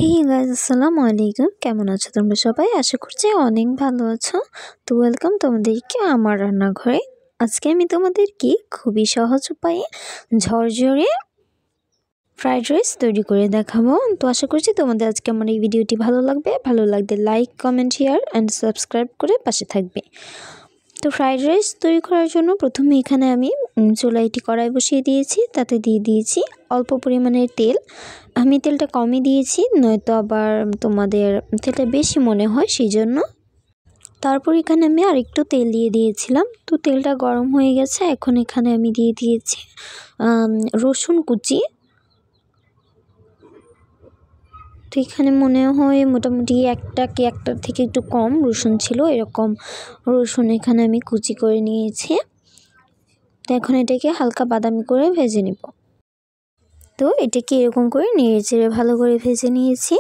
Hey guys, আসসালামু আলাইকুম। কেমন আছো তোমরা সবাই? আশা করছি অনেক ভালো আছো। তো ওয়েলকাম তোমাদেরকে আমার রান্নাঘরে। আজকে আমি তোমাদেরকে খুবই সহজ উপায়ে ঝরঝরে ফ্রাইড রাইস তৈরি করে দেখাবো। তো আশা করছি তোমাদের আজকে আমার এই ভিডিওটি ভালো লাগবে। ভালো লাগলে like, comment, share and subscribe করে পাশে থাকবে। তো ফ্রাইড রাইস তৈরি করার জন্য প্রথমে এখানে আমি চুলায় একটি কড়াই বসিয়ে দিয়েছি, তাতে দিয়ে দিয়েছি অল্প পরিমাণের তেল। আমি তেলটা কমই দিয়েছি, নয়তো আবার তোমাদের তেলটা বেশি মনে হয়, সেই জন্য। তারপর এখানে আমি আরেকটু তেল দিয়ে দিয়েছিলাম। তো তেলটা গরম হয়ে গেছে, এখন এখানে আমি দিয়ে দিয়েছি রসুন কুচি। তো এখানে মনে হয় মোটামুটি একটার থেকে একটু কম রসুন ছিল, এরকম রসুন এখানে আমি কুচি করে নিয়েছি। তো এখন এটাকে হালকা বাদামি করে ভেজে নেব। তো এটাকে এরকম করে নেড়ে চেড়ে ভালো করে ভেজে নিয়েছি।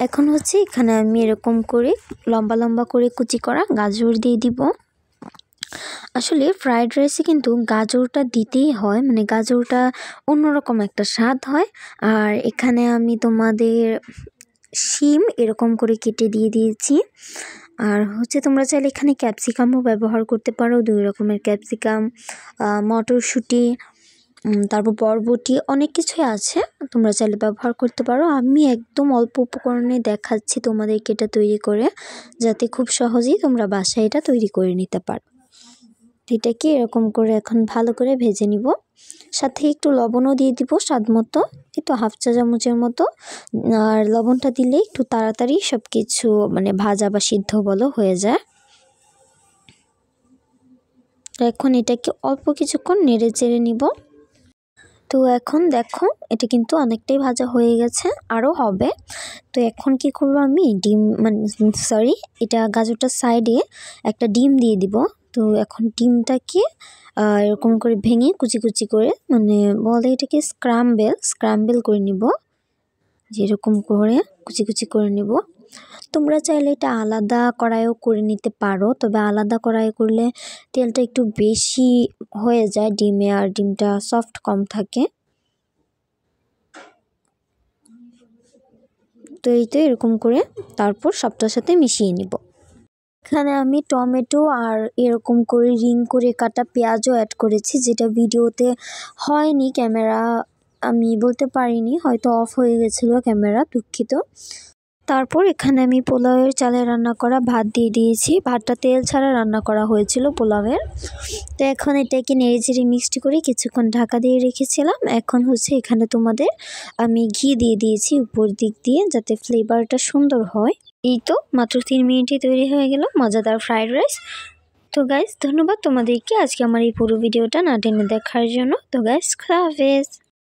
এখন এখানে আমি এরকম করে লম্বা লম্বা করে কুচি করা গাজর দিয়ে দিব। আসলে ফ্রাইড রাইসে কিন্তু গাজরটা দিতেই হয়, মানে গাজরটা অন্যরকম একটা স্বাদ হয়। আর এখানে আমি তোমাদের শিম এরকম করে কেটে দিয়ে দিয়েছি। আর তোমরা চাইলে এখানে ক্যাপসিকামও ব্যবহার করতে পারো, 2 রকমের ক্যাপসিকাম, মটরশুঁটি, তারপর বরবটি, অনেক কিছুই আছে, তোমরা চাইলে ব্যবহার করতে পারো। আমি একদম অল্প উপকরণে দেখাচ্ছি তোমাদেরকে এটা তৈরি করে, যাতে খুব সহজেই তোমরা বাসায় এটা তৈরি করে নিতে পারো। এটাকে এরকম করে এখন ভালো করে ভেজে নিব। সাথে একটু লবণও দিয়ে দিব স্বাদ মতো, একটু 1/2 চা চামচের মতো। আর লবণটা দিলে একটু তাড়াতাড়ি সব কিছু মানে ভাজা বা সিদ্ধ বলো হয়ে যায়। তো এখন এটাকে অল্প কিছুক্ষণ নেড়ে চেড়ে নিব। তো এখন দেখো এটা কিন্তু অনেকটাই ভাজা হয়ে গেছে, আরও হবে। তো এখন কি করব, আমি এটা গাজরটার সাইডে একটা ডিম দিয়ে দিব। তো এখন ডিমটাকে এরকম করে ভেঙে কুচি কুচি করে, মানে বলে এটাকে স্ক্রাম্বেল করে নিব, যেরকম করে কুচি কুচি করে নিব। তোমরা চাইলে এটা আলাদা কড়াইও করে নিতে পারো, তবে আলাদা কড়াই করলে তেলটা একটু বেশি হয়ে যায় ডিমে, আর ডিমটা সফট কম থাকে। তো এইটা এরকম করে তারপর সবটার সাথে মিশিয়ে নিব। এখানে আমি টমেটো আর এরকম করে রিং করে কাটা পেঁয়াজও অ্যাড করেছি, যেটা ভিডিওতে হয়নি, ক্যামেরা আমি বলতে পারিনি, হয়তো অফ হয়ে গেছিলো ক্যামেরা, দুঃখিত। তারপর এখানে আমি পোলাওয়ের চালে রান্না করা ভাত দিয়ে দিয়েছি। ভাতটা তেল ছাড়া রান্না করা হয়েছিল পোলাওয়ের। তো এখন এটাকে নেড়েচেড়ে মিক্সড করে কিছুক্ষণ ঢাকা দিয়ে রেখেছিলাম। এখন এখানে তোমাদের আমি ঘি দিয়ে দিয়েছি উপর দিক দিয়ে, যাতে ফ্লেভারটা সুন্দর হয়। এই তো মাত্র 3 মিনিটে তৈরি হয়ে গেল মজাদার ফ্রাইড রাইস। তো গাইস, ধন্যবাদ তোমাদেরকে আজকে আমার এই পুরো ভিডিওটা না টেনে দেখার জন্য। তো গাইস, খোদা হাফেজ।